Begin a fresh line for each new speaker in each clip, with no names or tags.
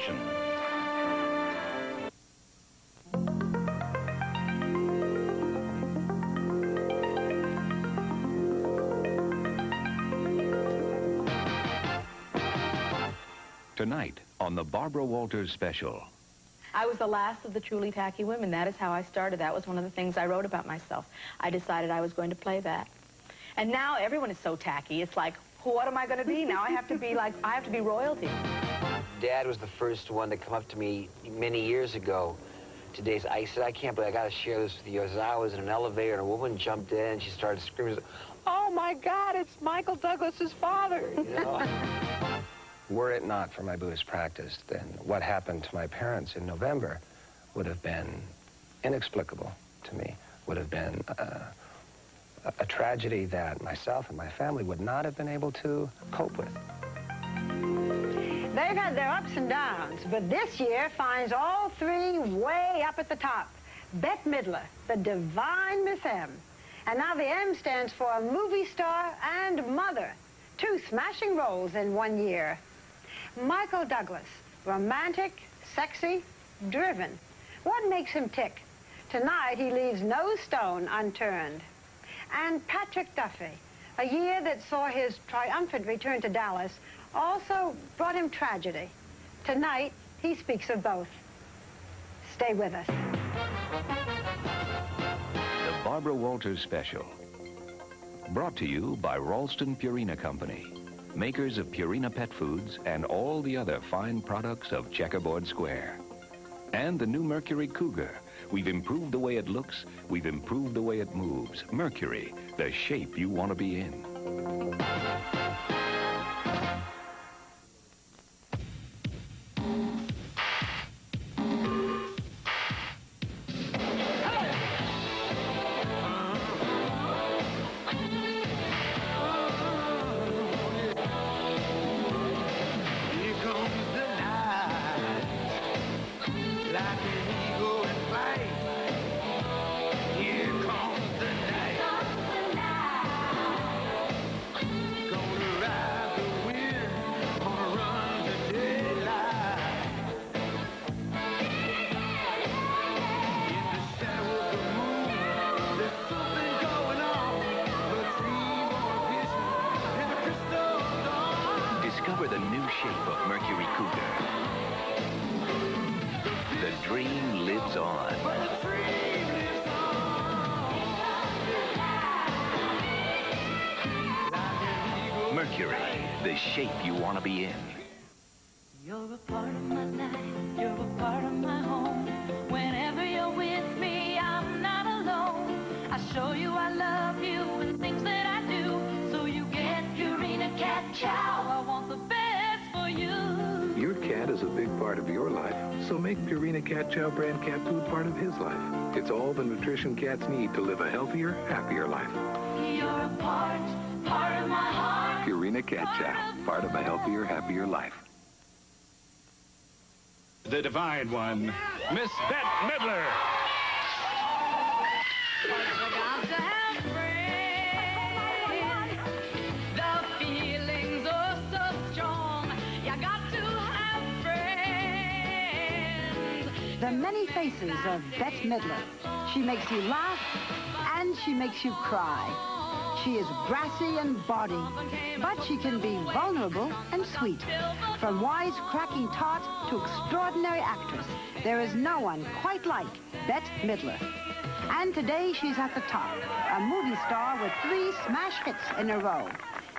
Production. Tonight on the Barbara Walters Special.
I was the last of the truly tacky women. That is how I started. That was one of the things I wrote about myself. I decided I was going to play that. And now everyone is so tacky. It's like, what am I going to be? Now I have to be like, I have to be royalty.
Dad was the first one to come up to me many years ago. Today, I said, I can't believe I got to share this with you. As I was in an elevator and a woman jumped in and she started screaming, "Oh my God, it's Michael Douglas's father!" You know?
Were it not for my Buddhist practice, then what happened to my parents in November would have been inexplicable to me, would have been a tragedy that myself and my family would not have been able to cope with.
They've had their ups and downs, but this year finds all three way up at the top. Bette Midler, the divine Miss M. And now the M stands for a movie star and mother. Two smashing roles in 1 year. Michael Douglas, romantic, sexy, driven. What makes him tick? Tonight he leaves no stone unturned. And Patrick Duffy, a year that saw his triumphant return to Dallas, also brought him tragedy. Tonight he speaks of both. Stay with us.
The Barbara Walters Special. Brought to you by Ralston Purina Company, makers of Purina pet foods and all the other fine products of Checkerboard Square. And the new Mercury Cougar. We've improved the way it looks, we've improved the way it moves. Mercury, the shape you want to be in. Discover the new shape of Mercury Cougar. The dream lives on. Mercury, the shape you want to be in.
You're a part of my life, you're a part of my home. Whenever you're with me, I'm not alone. I show you I love you and things that I do. So you get Purina Cat Chow. I want the best for you.
Your cat is a big part of your life, so make Purina Cat Chow brand cat food part of his life. It's all the nutrition cats need to live a healthier, happier life.
You're a part of my heart.
Purina Cat Chow, part of a healthier, happier life.
The divine one, Miss Bette Midler.
The many faces of Bette Midler. She makes you laugh and she makes you cry. She is brassy and bawdy, but she can be vulnerable and sweet. From wise-cracking tart to extraordinary actress, there is no one quite like Bette Midler. And today she's at the top, a movie star with 3 smash hits in a row.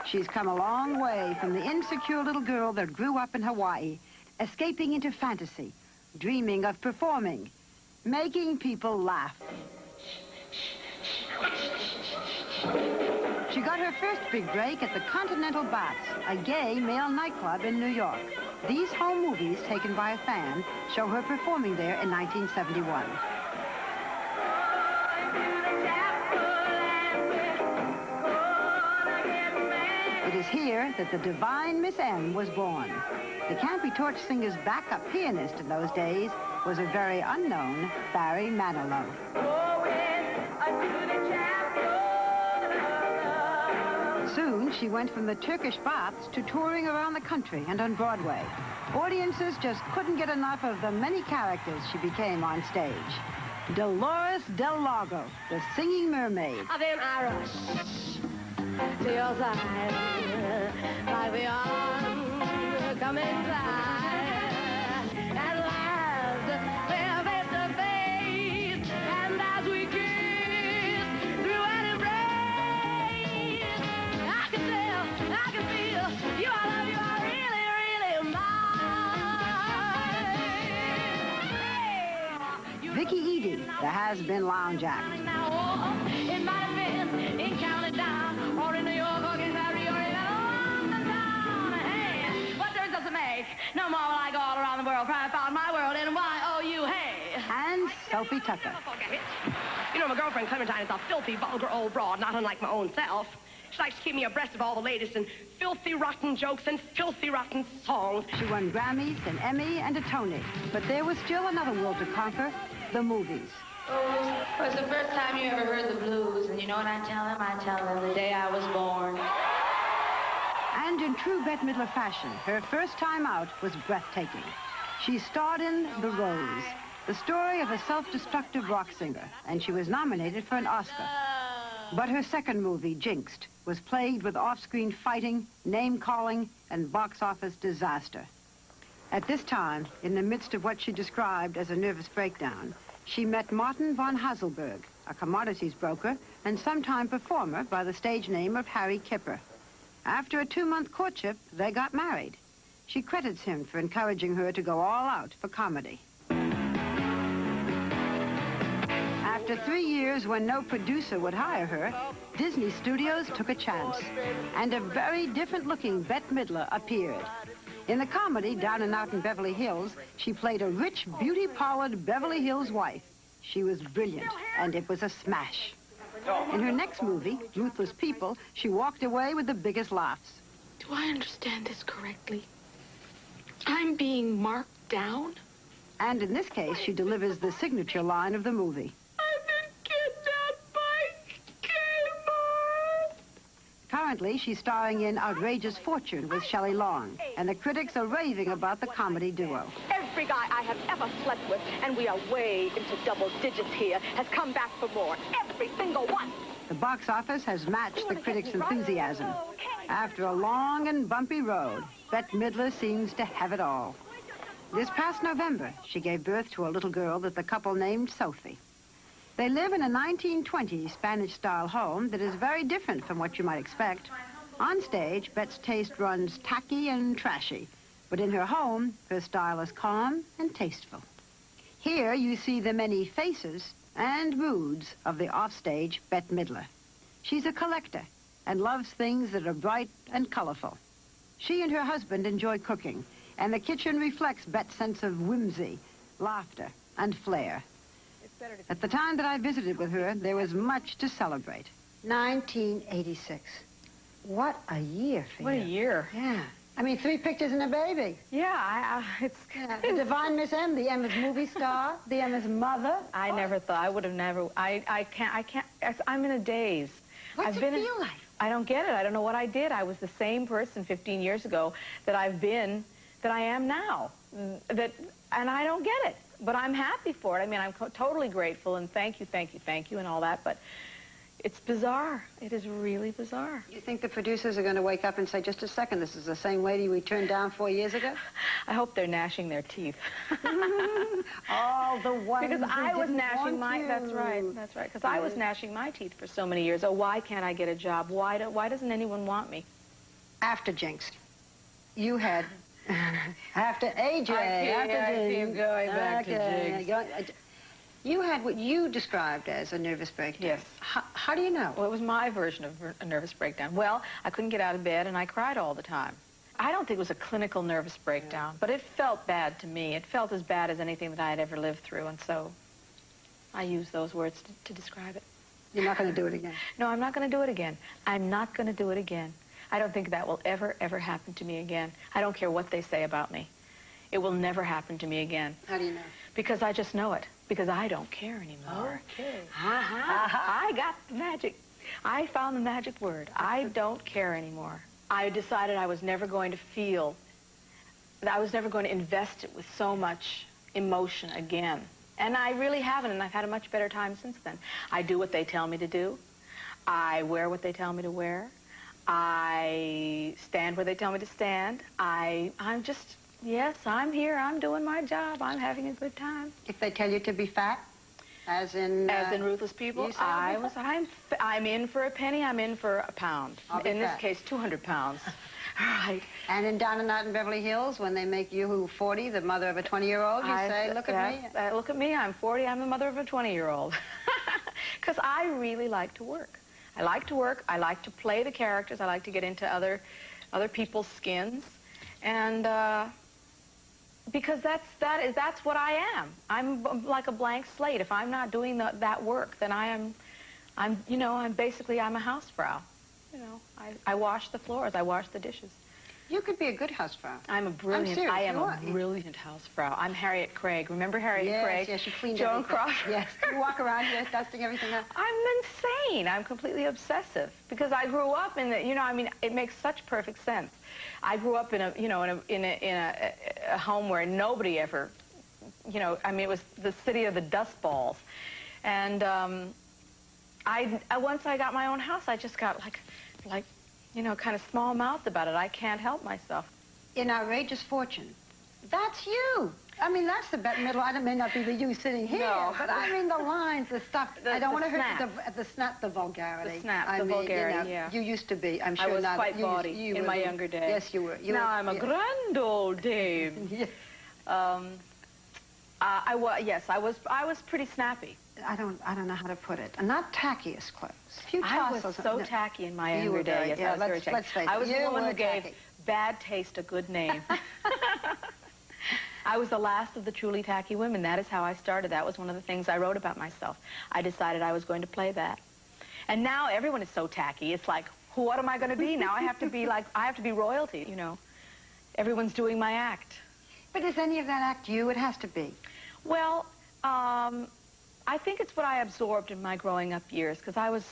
She's come a long way from the insecure little girl that grew up in Hawaii, escaping into fantasy, dreaming of performing, making people laugh. She got her first big break at the Continental Baths, a gay male nightclub in New York. These home movies, taken by a fan, show her performing there in 1971. It is here that the divine Miss M was born. The Can't Be Torched Singer's backup pianist in those days was a very unknown Barry Manilow. Soon, she went from the Turkish baths to touring around the country and on Broadway. Audiences just couldn't get enough of the many characters she became on stage. Dolores Del Lago, the singing mermaid.
Then I rush to your side, like the oncoming tide. At last, we're face to face, and as we kiss through an embrace, I can tell, I can feel you, I love you, I really, really mine.
Vicky Edie, the has-been lounge act.
It might have been in County Down, or in New York, or in Paris, or in London town. Hey, what difference does it make? No more will I go all around the world, trying to find my world in Y-O-U, hey.
And Sophie Tucker.
You know, my girlfriend Clementine is a filthy, vulgar old broad, not unlike my own self. She likes to keep me abreast of all the latest in filthy, rotten jokes and filthy, rotten songs.
She won Grammys, an Emmy, and a Tony. But there was still another world to conquer, the movies.
Oh, it was the first time you ever heard the blues, and you know what I tell them? I tell them the day I was born.
And in true Bette Midler fashion, her first time out was breathtaking. She starred in The Rose, the story of a self-destructive rock singer, and she was nominated for an Oscar. But her second movie, Jinxed, was plagued with off-screen fighting, name-calling, and box office disaster. At this time, in the midst of what she described as a nervous breakdown, she met Martin von Hasselberg, a commodities broker and sometime performer by the stage name of Harry Kipper. After a 2-month courtship, they got married. She credits him for encouraging her to go all out for comedy. After 3 years, when no producer would hire her, Disney Studios took a chance, and a very different-looking Bette Midler appeared. In the comedy Down and Out in Beverly Hills, she played a rich, beauty-parlored Beverly Hills wife. She was brilliant, and it was a smash. In her next movie, Ruthless People, she walked away with the biggest laughs.
Do I understand this correctly? I'm being marked down?
And in this case, she delivers the signature line of the movie.
I've been kidnapped by Kmart.
Currently, she's starring in Outrageous Fortune with Shelley Long, and the critics are raving about the comedy duo.
Every guy I have ever slept with, and we are way into double digits here, has come back for more. Every single one.
The box office has matched the critics' enthusiasm. After a long and bumpy road, Bette Midler seems to have it all. This past November, she gave birth to a little girl that the couple named Sophie. They live in a 1920s Spanish-style home that is very different from what you might expect. On stage, Bette's taste runs tacky and trashy, but in her home, her style is calm and tasteful. Here you see the many faces and moods of the offstage Bette Midler. She's a collector and loves things that are bright and colorful. She and her husband enjoy cooking, and the kitchen reflects Bette's sense of whimsy, laughter, and flair. At the time that I visited with her, there was much to celebrate. 1986. What a year for
What
you.
a year.
Yeah. I mean, 3 pictures and a baby.
Yeah, it's...
Yeah, the Divine Miss M, the Emma's movie star, the Emma's mother.
I never thought, I would have never, I can't, I'm in a daze.
What's it feel like?
I don't get it. I don't know what I did. I was the same person 15 years ago that I've been, that I am now. And I don't get it. But I'm happy for it. I mean, I'm totally grateful, and thank you, and all that, but it's bizarre. It is really bizarre.
You think the producers are going to wake up and say, just a second, this is the same lady we turned down 4 years ago?
I hope they're gnashing their teeth.
All the ones
Because I was gnashing my,
you.
that's right, because I was gnashing my teeth for so many years. Oh, why can't I get a job? Why doesn't anyone want me?
After Jinx, you had... after AJ,
I keep going back to Jinx.
You had what you described as a nervous breakdown.
Yes.
How do you know?
Well, it was my version of a nervous breakdown. Well, I couldn't get out of bed, and I cried all the time. I don't think it was a clinical nervous breakdown, but it felt bad to me. It felt as bad as anything that I had ever lived through, and so I use those words to describe it.
You're not going to do it again?
No, I'm not going to do it again. I'm not going to do it again. I don't think that will ever, ever happen to me again. I don't care what they say about me. It will never happen to me again.
How do you know?
Because I just know it. Because I don't care anymore.
Okay.
I got the magic. I found the magic word. I don't care anymore. I decided I was never going to feel, that I was never going to invest it with so much emotion again. And I really haven't, and I've had a much better time since then. I do what they tell me to do. I wear what they tell me to wear. I stand where they tell me to stand. I'm just, yes, I'm here. I'm doing my job. I'm having a good time.
If they tell you to be fat, as in
Ruthless People, I'm in for a penny. I'm in for a pound. In this case, 200 pounds. Right.
And in Down and Out in Beverly Hills, when they make you 40, the mother of a 20-year-old, you say, look at me.
Look at me. I'm 40. I'm the mother of a 20-year-old. Because I really like to work. I like to work. I like to play the characters. I like to get into other people's skins, and because that's what I am. I'm like a blank slate. If I'm not doing that work, then I'm a housefrau. You know, I wash the floors. I wash the dishes.
You could be a good housefrau.
I am a brilliant housefrau. I'm Harriet Craig. Remember Harriet Craig?
Yes, you cleaned
Joan
everything.
Crawford.
Yes, you walk around here dusting everything up.
I'm insane. I'm completely obsessive because I grew up in the, it makes such perfect sense. I grew up in a home where nobody ever, it was the city of the dust balls, and once I got my own house, I just got like. Kind of small-mouthed about it. I can't help myself.
In Outrageous Fortune, that's you. I mean, that's the Bette Midler. It may not be the you sitting here,
no.
But I mean the lines, the stuff. I don't want to hurt the snap, the vulgarity.
The snap, the vulgarity, yeah.
You used to be, I'm sure
I was
not.
quite bawdy in my younger days.
Yes, you were.
Now I'm a grand old dame.
Yes.
I was pretty snappy.
I don't know how to put it. Not tacky as close.
I was so tacky in my younger days. Yes,
yeah,
I was very tacky.
Let's face it.
I was the woman who gave
tacky.
bad taste a good name. I was the last of the truly tacky women. That is how I started. That was one of the things I wrote about myself. I decided I was going to play that. And now everyone is so tacky. It's like, what am I going to be? Now I have to be royalty, Everyone's doing my act.
But is any of that act you? It has to be.
Well, I think it's what I absorbed in my growing up years, because I was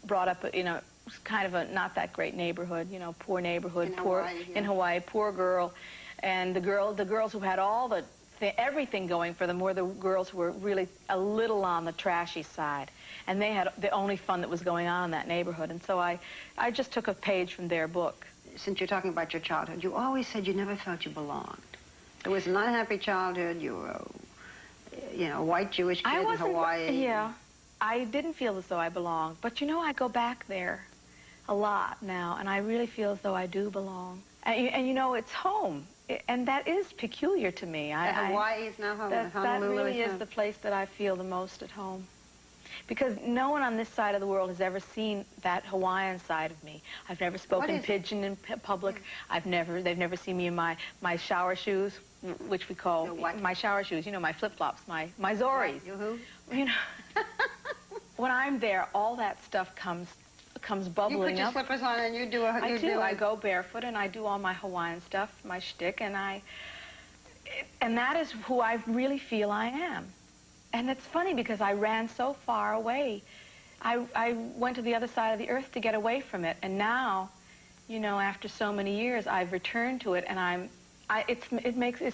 brought up in a kind of a not that great neighborhood, poor neighborhood, in Hawaii, poor girl, and the girls who had all everything going for them were the girls who were really a little on the trashy side, and they had the only fun that was going on in that neighborhood, and so I just took a page from their book.
Since you're talking about your childhood, you always said you never felt you belonged. It was an unhappy childhood. You were a white Jewish kid in Hawaii.
Yeah, I didn't feel as though I belonged. But I go back there a lot now, and I really feel as though I do belong. And it's home, and that is peculiar to me.
Hawaii is now home.
That really is the place that I feel the most at home. Because no one on this side of the world has ever seen that Hawaiian side of me. I've never spoken pidgin in public. They've never seen me in my shower shoes, which we call my shower shoes, my flip-flops, my Zoris. When I'm there, all that stuff comes bubbling up.
You put your slippers on and you do a...
I do. I go barefoot and I do all my Hawaiian stuff, my shtick, and that is who I really feel I am. And it's funny because I ran so far away. I went to the other side of the earth to get away from it, and now, after so many years, I've returned to it, and it's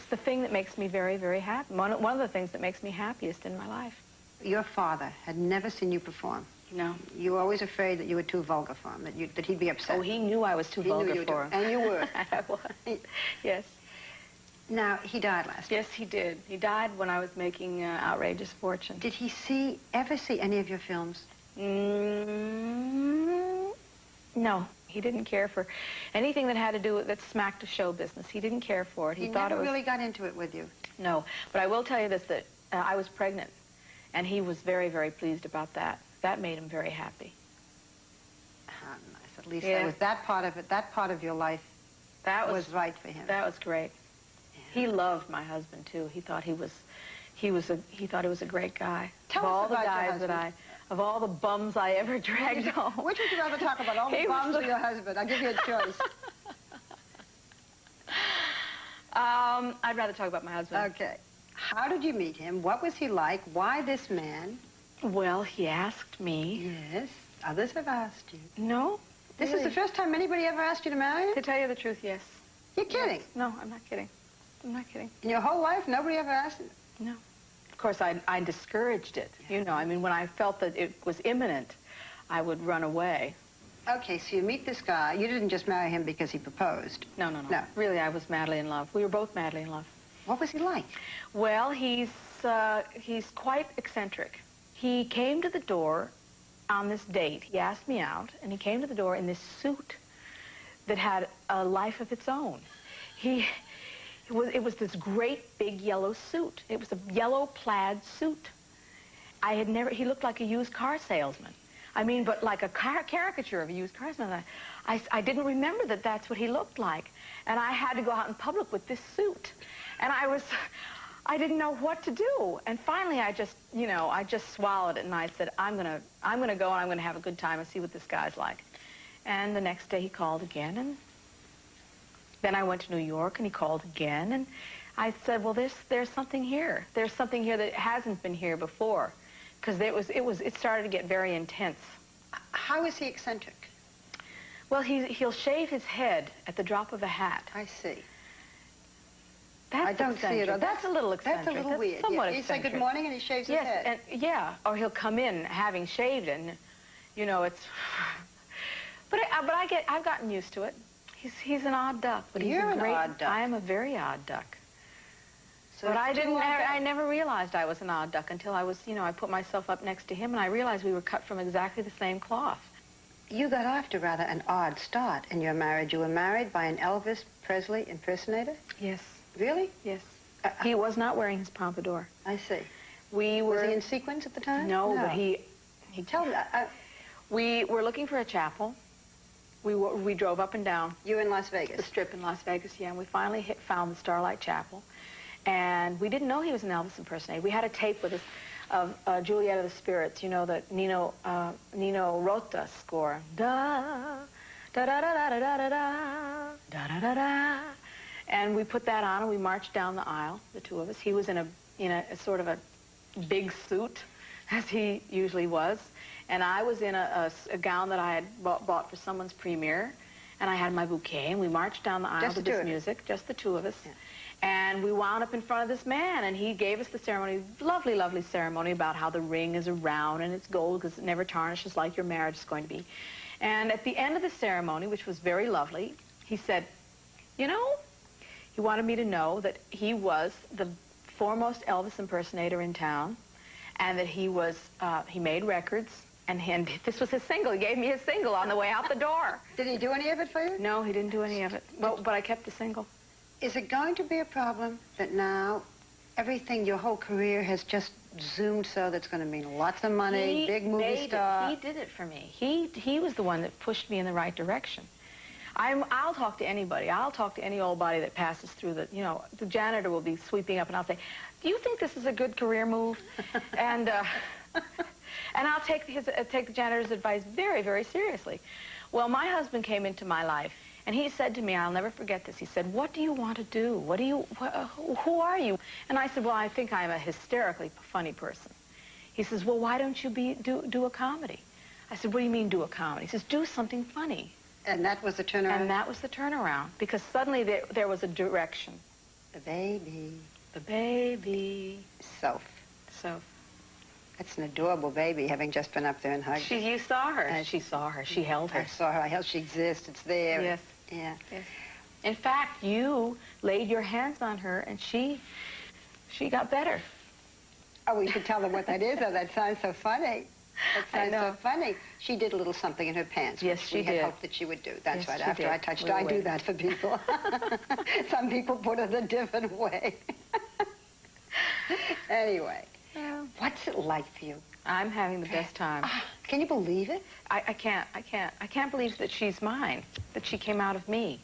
the thing that makes me very, very happy. One of the things that makes me happiest in my life.
Your father had never seen you perform.
No.
You were always afraid that you were too vulgar for him, that he'd be upset.
Oh, he knew I was too vulgar for him.
And you were.
I was. Yes.
Now, he died last year.
Yes, he did. He died when I was making Outrageous Fortune.
Did he ever see any of your films?
No. He didn't care for anything that had to do with, that smacked of show business. He didn't care for it.
He never really got into it with you?
No. But I will tell you this, that I was pregnant, and he was very, very pleased about that. That made him very happy.
How nice. At least that was that part of it, that part of your life was right for him.
That was great. He loved my husband too. He thought he was a great guy.
Tell us about your husband.
Of all the bums I ever dragged home.
Which would you rather talk about, all the bums or your husband? I'll give you a choice.
I'd rather talk about my husband.
Okay. How did you meet him? What was he like? Why this man?
Well, he asked me.
Yes. Others have asked you.
No.
This
really.
is the first time anybody ever asked you to marry him?
To tell you the truth, yes.
You're kidding?
Yes. No, I'm not kidding. I'm not kidding.
In your whole life, nobody ever asked you?
No. Of course, I discouraged it. Yeah. You know, I mean, when I felt that it was imminent, I would run away.
Okay, so you meet this guy. You didn't just marry him because he proposed.
No, no, no.
No.
Really, I was madly in love. We were both madly in love.
What was he like?
Well, he's quite eccentric. He came to the door on this date. He asked me out, and he came to the door in this suit that had a life of its own. It was this great big yellow suit. It was a yellow plaid suit. He looked like a used car salesman. I mean, but like a caricature of a used car salesman. I didn't remember that that's what he looked like. And I had to go out in public with this suit. And I didn't know what to do. And finally, I just swallowed it, and I said, I'm gonna go, and I'm gonna have a good time and see what this guy's like. And the next day he called again, and then I went to New York, and he called again, and I said, well, there's something here. There's something here that hasn't been here before, because it started to get very intense.
How is he eccentric?
Well, he'll shave his head at the drop of a hat.
I see.
That's
I don't
eccentric.
see it.
That's a little eccentric.
That's a little weird.
Somewhat
He say good morning and he shaves his head.
And, yeah, or he'll come in having shaved, and you know it's. But I've gotten used to it. He's an odd duck, but
You're
he's a great.
an odd duck.
I am a very odd duck.
So
but I never realized I was an odd duck until I put myself up next to him, and I realized we were cut from exactly the same cloth.
You got off to rather an odd start in your marriage. You were married by an Elvis Presley impersonator?
Yes.
Really?
Yes. He was not wearing his pompadour.
I see.
Was
he in sequins at the time?
No, but he
Tell me.
We were looking for a chapel. We drove up and down.
You in Las Vegas?
The Strip in Las Vegas, yeah. And we finally found the Starlight Chapel. And we didn't know he was an Elvis impersonator. We had a tape with us of Juliet of the Spirits, you know, the Nino Rota score. Da, da, da, da, da, da, da, da, da, da, da, da. And we put that on, and we marched down the aisle, the two of us. He was in a sort of a big suit, as he usually was. And I was in a gown that I had bought for someone's premiere. And I had my bouquet, and we marched down the aisle to this music, just the two of us. Yeah. And we wound up in front of this man, and he gave us the ceremony, lovely, lovely ceremony about how the ring is around and it's gold because it never tarnishes like your marriage is going to be. And at the end of the ceremony, which was very lovely, he said, you know, he wanted me to know that he was the foremost Elvis impersonator in town, and that he made records, and this was his single. He gave me his single on the way out the door.
Did he do any of it for you?
No, he didn't do any of it. Well, but I kept the single.
Is it going to be a problem that now everything, your whole career has just zoomed so that's going to mean lots of money, big movie star?
He did it for me. He was the one that pushed me in the right direction. I'll talk to anybody. I'll talk to any old body that passes through the, you know, the janitor will be sweeping up, and I'll say, do you think this is a good career move? And I'll take the janitor's advice very, very seriously. Well, my husband came into my life, and he said to me, I'll never forget this, he said, what do you want to do? Who are you? And I said, well, I think I'm a hysterically funny person. He says, well, why don't you do a comedy? I said, what do you mean do a comedy? He says, do something funny.
And that was the turnaround?
And that was the turnaround, because suddenly there was a direction.
The baby.
The baby.
Soph. That's an adorable baby, having just been up there and hugged her.
You saw her. She saw her. She held her.
I saw her. She exists. It's there.
Yes.
Yeah.
Yes. In fact, you laid your hands on her, and she got better.
Oh, we should tell them what that is, though. That sounds so funny. That sounds so funny. She did a little something in her pants,
yes,
which
she
we
did.
had hoped that she would do. That's
yes,
right. After I touched her, I do that for people. Some people put it a different way. Anyway. What's it like for you?
I'm having the best time.
Can you believe it?
I can't believe that she's mine, that she came out of me.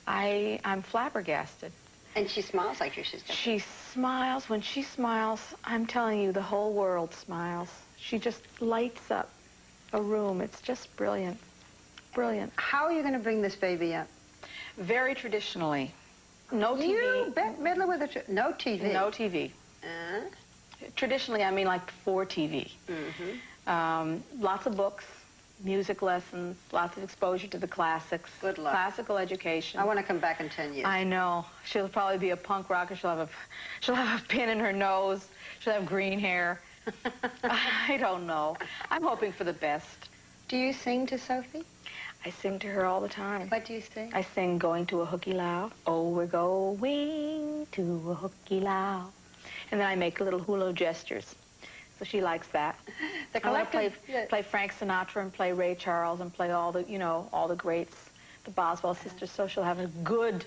I'm flabbergasted.
And she smiles like your sister.
She smiles. When she smiles, I'm telling you, the whole world smiles. She just lights up a room. It's just brilliant. Brilliant.
How are you going to bring this baby up?
Very traditionally. No TV.
You, Bette Midler, with no TV?
No TV. Traditionally, I mean like before TV. Lots of books, music lessons, lots of exposure to the classics.
Good luck.
Classical education.
I want to come back in 10 years.
I know. She'll probably be a punk rocker. She'll have a pin in her nose. She'll have green hair. I don't know. I'm hoping for the best.
Do you sing to Sophie?
I sing to her all the time.
What do you sing?
I sing Going to a Hooky Low. Oh, we're going to a hooky low. And then I make little hula gestures. So she likes that.
The
I want to
collective...
play Frank Sinatra and play Ray Charles and play all the, you know, all the greats, the Boswell sisters. So she'll have a good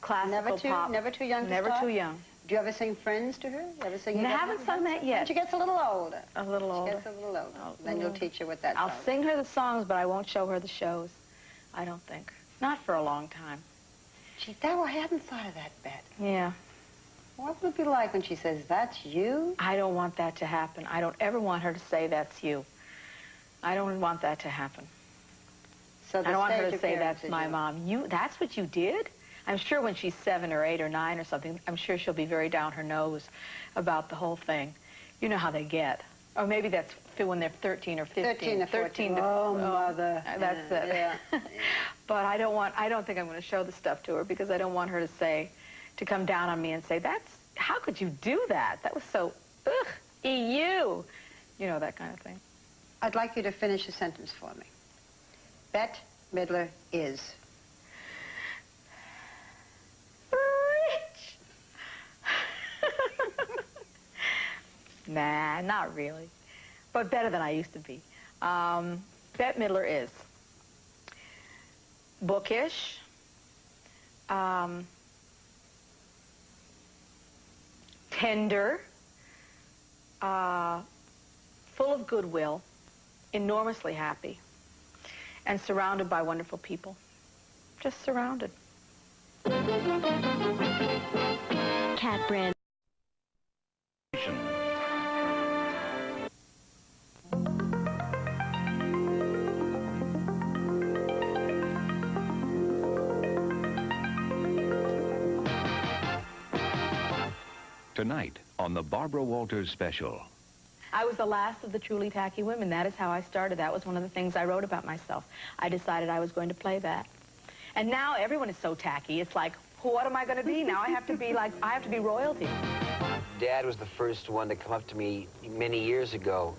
classical pop.
Never too young to
Never
start?
too young.
Do you ever sing Friends to her? You ever sing?
I haven't sung that yet.
When she gets a little older.
A little older.
She gets a little older. Then you'll teach her what that's
I'll sing her the songs, but I won't show her the shows. I don't think. Not for a long time.
Gee, I hadn't thought of that, Bet.
Yeah.
What would it be like when she says, that's you?
I don't want that to happen. I don't ever want her to say, that's you. I don't want that to happen.
So
I don't want her to say, that's my mom. That's what you did? I'm sure when she's 7 or 8 or 9 or something, I'm sure she'll be very down her nose about the whole thing. You know how they get. Or maybe that's when they're 13 or 15.
13 or 14. Oh, mother.
That's it.
Yeah.
But I don't think I'm going to show the stuff to her because I don't want her to say, to come down on me and say, how could you do that? That was so, ugh, EU. You know, that kind of thing.
I'd like you to finish a sentence for me. Bette Midler is...
rich. Nah, not really. But better than I used to be. Bette Midler is bookish, tender, full of goodwill, enormously happy, and surrounded by wonderful people. Just surrounded.
Cat brand.
Tonight on the Barbara Walters Special.
I was the last of the truly tacky women. That is how I started. That was one of the things I wrote about myself. I decided I was going to play that. And now everyone is so tacky. It's like, what am I going to be? Now I have to be like, I have to be royalty.
Dad was the first one to come up to me many years ago.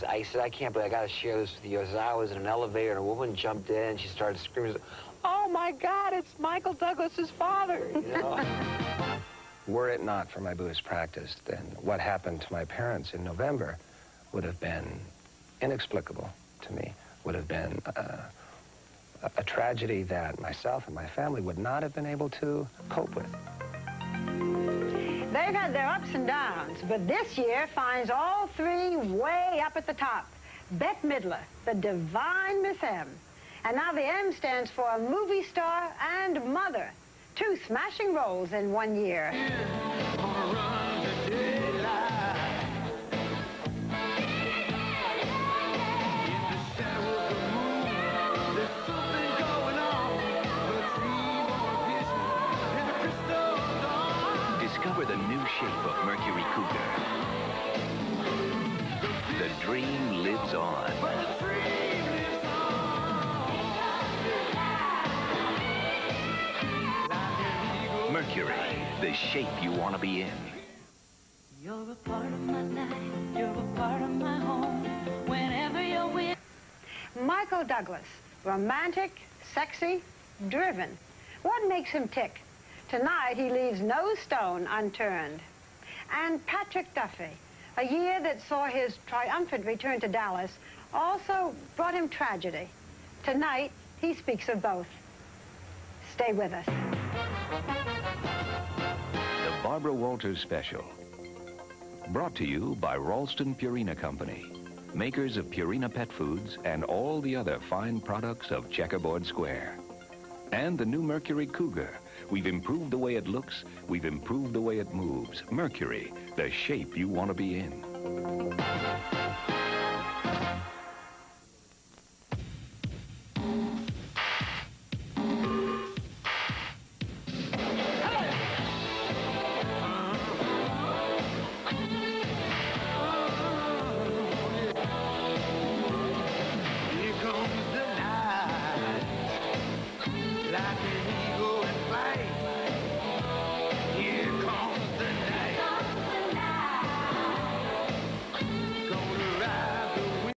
I said, I can't believe I got to share this with you. As I was in an elevator and a woman jumped in and she started screaming, oh my God, it's Michael Douglas's father. You know?
Were it not for my Buddhist practice, then what happened to my parents in November would have been inexplicable to me, would have been a tragedy that myself and my family would not have been able to cope with.
They've had their ups and downs, but this year finds all three way up at the top. Bette Midler, the divine Miss M. And now the M stands for a movie star and mother. 2 smashing roles in 1 year.
Discover the new shape of Mercury Cougar. The dream lives on. Mercury, the shape you want to be in.
You're a part of my life, you're a part of my home, whenever you're with...
Michael Douglas, romantic, sexy, driven. What makes him tick? Tonight he leaves no stone unturned. And Patrick Duffy, a year that saw his triumphant return to Dallas, also brought him tragedy. Tonight he speaks of both. Stay with us.
The Barbara Walters Special. Brought to you by Ralston Purina Company, makers of Purina pet foods and all the other fine products of Checkerboard Square. And the new Mercury Cougar. We've improved the way it looks, we've improved the way it moves. Mercury, the shape you want to be in.